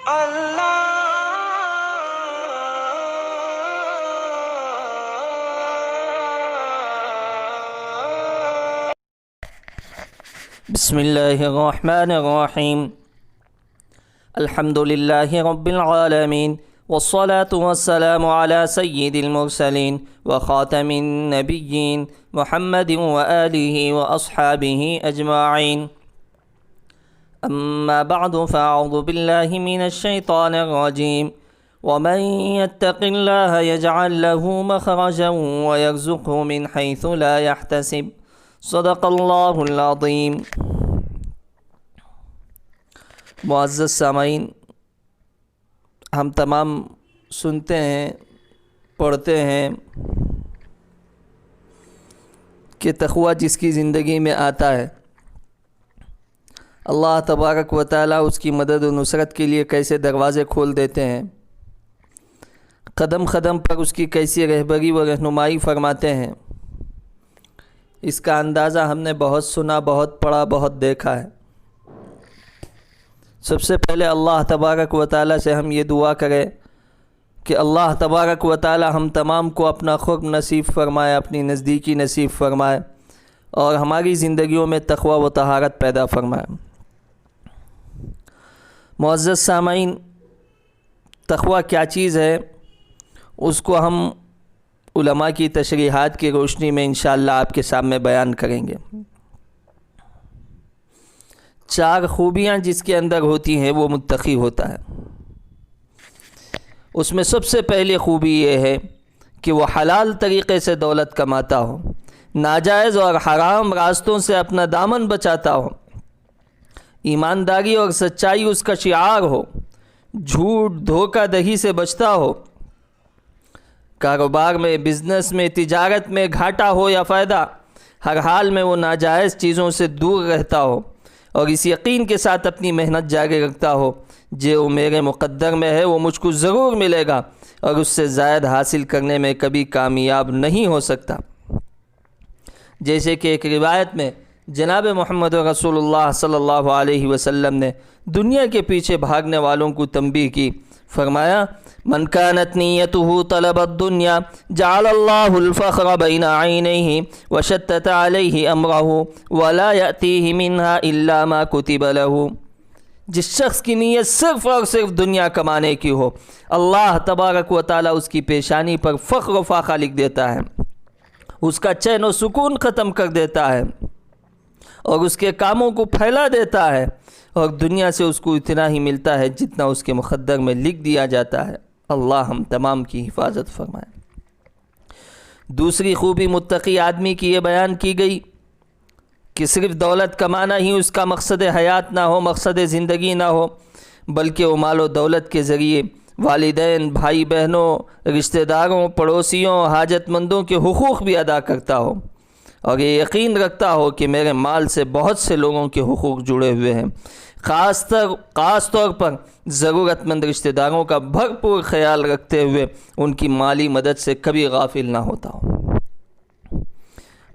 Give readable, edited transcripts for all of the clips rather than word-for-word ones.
بسم اللہ الرحمن الرحیم الحمد للہ رب العالمین والصلاة والسلام على سید المرسلین وخاتم النبیین محمد وآلہ واصحابہ اجمعین اما بعد فاعوذ باللہ من الشیطان الرجیم ومن يتق اللہ یجعل له مخرجا ويرزقه من حیث لا يحتسب صدق اللہ العظیم۔ معزز سامعین، ہم تمام سنتے ہیں، پڑھتے ہیں کہ تقویٰ جس کی زندگی میں آتا ہے اللہ تبارک و تعالیٰ اس کی مدد و نصرت کے لیے کیسے دروازے کھول دیتے ہیں، قدم قدم پر اس کی کیسی رہبری و رہنمائی فرماتے ہیں۔ اس کا اندازہ ہم نے بہت سنا، بہت پڑھا، بہت دیکھا ہے۔ سب سے پہلے اللہ تبارک و تعالیٰ سے ہم یہ دعا کریں کہ اللہ تبارک و تعالیٰ ہم تمام کو اپنا قرب نصیب فرمائے، اپنی نزدیکی نصیب فرمائے اور ہماری زندگیوں میں تقویٰ و طہارت پیدا فرمائے۔ معزز سامعین، تقویٰ کیا چیز ہے اس کو ہم علماء کی تشریحات کی روشنی میں انشاءاللہ آپ کے سامنے بیان کریں گے۔ 4 خوبیاں جس کے اندر ہوتی ہیں وہ متقی ہوتا ہے۔ اس میں سب سے پہلی خوبی یہ ہے کہ وہ حلال طریقے سے دولت کماتا ہو، ناجائز اور حرام راستوں سے اپنا دامن بچاتا ہو، ایمانداری اور سچائی اس کا شعار ہو، جھوٹ دھوکہ دہی سے بچتا ہو، کاروبار میں، بزنس میں، تجارت میں گھاٹا ہو یا فائدہ، ہر حال میں وہ ناجائز چیزوں سے دور رہتا ہو اور اس یقین کے ساتھ اپنی محنت جاری رکھتا ہو جو میرے مقدر میں ہے وہ مجھ کو ضرور ملے گا اور اس سے زائد حاصل کرنے میں کبھی کامیاب نہیں ہو سکتا۔ جیسے کہ ایک روایت میں جناب محمد رسول اللہ صلی اللہ علیہ وسلم نے دنیا کے پیچھے بھاگنے والوں کو تنبیہ کی، فرمایا من كانت نیتہ طلب الدنیا جعل اللہ الفخر بین عینیہ وشتت علیہ امرہ ولا یأتیہ منہا الا ما کتب لہ۔ جس شخص کی نیت صرف اور صرف دنیا کمانے کی ہو، اللہ تبارک و تعالیٰ اس کی پیشانی پر فخر و فاقہ لکھ دیتا ہے، اس کا چین و سکون ختم کر دیتا ہے اور اس کے کاموں کو پھیلا دیتا ہے اور دنیا سے اس کو اتنا ہی ملتا ہے جتنا اس کے مقدر میں لکھ دیا جاتا ہے۔ اللہ ہم تمام کی حفاظت فرمائے۔ دوسری خوبی متقی آدمی کی یہ بیان کی گئی کہ صرف دولت کمانا ہی اس کا مقصد حیات نہ ہو، مقصد زندگی نہ ہو، بلکہ وہ مال و دولت کے ذریعے والدین، بھائی بہنوں، رشتہ داروں، پڑوسیوں، حاجت مندوں کے حقوق بھی ادا کرتا ہو اور یہ یقین رکھتا ہو کہ میرے مال سے بہت سے لوگوں کے حقوق جڑے ہوئے ہیں، خاص طور پر ضرورت مند رشتہ داروں کا بھرپور خیال رکھتے ہوئے ان کی مالی مدد سے کبھی غافل نہ ہوتا ہو،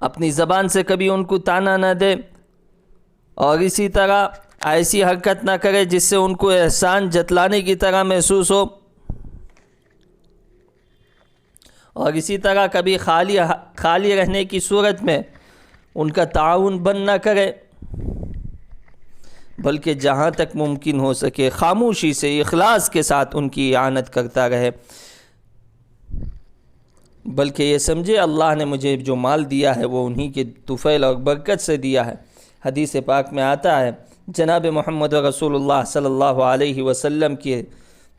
اپنی زبان سے کبھی ان کو طعنہ نہ دے اور اسی طرح ایسی حرکت نہ کرے جس سے ان کو احسان جتلانے کی طرح محسوس ہو، اور اسی طرح کبھی خالی رہنے کی صورت میں ان کا تعاون بند نہ کرے، بلکہ جہاں تک ممکن ہو سکے خاموشی سے، اخلاص کے ساتھ ان کی اعانت کرتا رہے، بلکہ یہ سمجھے اللہ نے مجھے جو مال دیا ہے وہ انہی کے طفیل اور برکت سے دیا ہے۔ حدیث پاک میں آتا ہے جناب محمد رسول اللہ صلی اللہ علیہ وسلم کے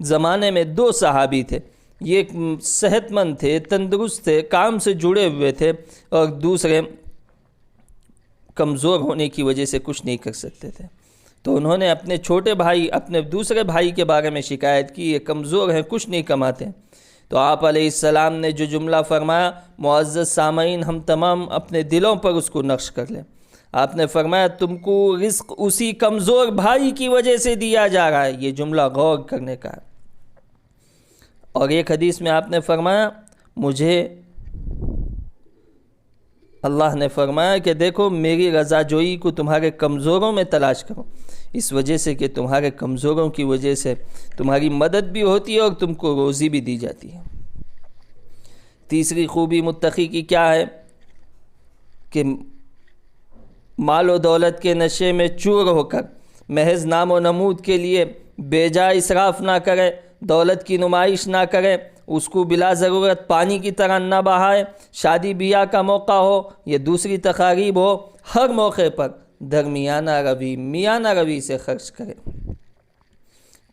زمانے میں 2 صحابی تھے، یہ ایک صحت مند تھے، تندرست تھے، کام سے جڑے ہوئے تھے، اور دوسرے کمزور ہونے کی وجہ سے کچھ نہیں کر سکتے تھے۔ تو انہوں نے اپنے چھوٹے بھائی، اپنے دوسرے بھائی کے بارے میں شکایت کی، یہ کمزور ہیں، کچھ نہیں کماتے۔ تو آپ علیہ السلام نے جو جملہ فرمایا، معزز سامعین ہم تمام اپنے دلوں پر اس کو نقش کر لیں۔ آپ نے فرمایا تم کو رزق اسی کمزور بھائی کی وجہ سے دیا جا رہا ہے، یہ جملہ غور کرنے کا ہے۔ اور ایک حدیث میں آپ نے فرمایا مجھے اللہ نے فرمایا کہ دیکھو میری رضا جوئی کو تمہارے کمزوروں میں تلاش کرو، اس وجہ سے کہ تمہارے کمزوروں کی وجہ سے تمہاری مدد بھی ہوتی ہے اور تم کو روزی بھی دی جاتی ہے۔ تیسری خوبی متقی کی کیا ہے کہ مال و دولت کے نشے میں چور ہو کر محض نام و نمود کے لیے بے جا اسراف نہ کرے، دولت کی نمائش نہ کرے، اس کو بلا ضرورت پانی کی طرح نہ بہائے، شادی بیاہ کا موقع ہو یا دوسری تقاریب ہو، ہر موقع پر درمیانہ روی میانہ روی سے خرچ کرے،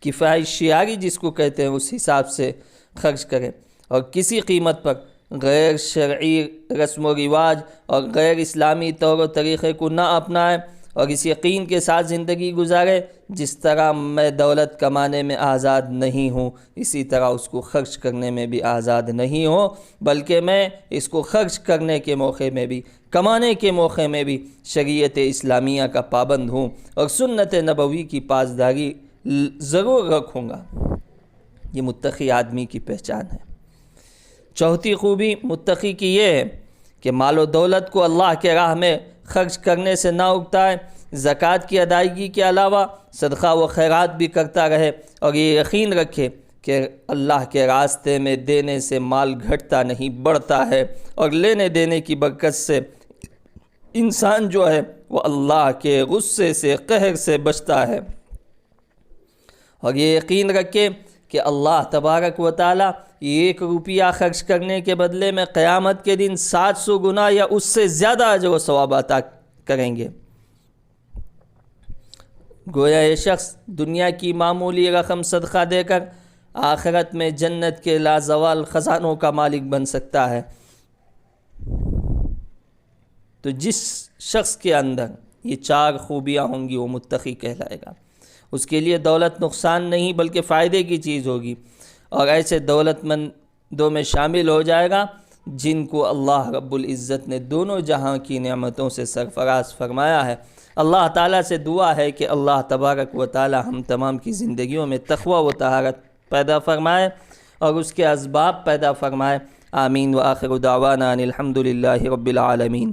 کفایت شعاری جس کو کہتے ہیں اس حساب سے خرچ کرے، اور کسی قیمت پر غیر شرعی رسم و رواج اور غیر اسلامی طور و طریقے کو نہ اپنائے، اور اس یقین کے ساتھ زندگی گزارے جس طرح میں دولت کمانے میں آزاد نہیں ہوں اسی طرح اس کو خرچ کرنے میں بھی آزاد نہیں ہوں، بلکہ میں اس کو خرچ کرنے کے موقع میں بھی کمانے کے موقع میں بھی شریعت اسلامیہ کا پابند ہوں اور سنت نبوی کی پاسداری ضرور رکھوں گا۔ یہ متقی آدمی کی پہچان ہے۔ چوتھی خوبی متقی کی یہ ہے کہ مال و دولت کو اللہ کے راہ میں خرچ کرنے سے نہ اکتائے، زکوٰۃ کی ادائیگی کے علاوہ صدقہ و خیرات بھی کرتا رہے، اور یہ یقین رکھے کہ اللہ کے راستے میں دینے سے مال گھٹتا نہیں بڑھتا ہے، اور لینے دینے کی برکت سے انسان جو ہے وہ اللہ کے غصے سے قہر سے بچتا ہے۔ اور یہ یقین رکھے کہ اللہ تبارک و تعالیٰ 1 روپیہ خرچ کرنے کے بدلے میں قیامت کے دن 700 گنا یا اس سے زیادہ اجر و ثواب عطا کریں گے۔ گویا یہ شخص دنیا کی معمولی رقم صدقہ دے کر آخرت میں جنت کے لازوال خزانوں کا مالک بن سکتا ہے۔ تو جس شخص کے اندر یہ 4 خوبیاں ہوں گی وہ متقی کہلائے گا۔ اس کے لیے دولت نقصان نہیں بلکہ فائدے کی چیز ہوگی، اور ایسے دولت مندوں میں شامل ہو جائے گا جن کو اللہ رب العزت نے دونوں جہاں کی نعمتوں سے سرفراز فرمایا ہے۔ اللہ تعالیٰ سے دعا ہے کہ اللہ تبارک و تعالیٰ ہم تمام کی زندگیوں میں تقوی و طہارت پیدا فرمائے اور اس کے اسباب پیدا فرمائے۔ آمین۔ وآخر دعوانا ان الحمد للہ رب العالمین۔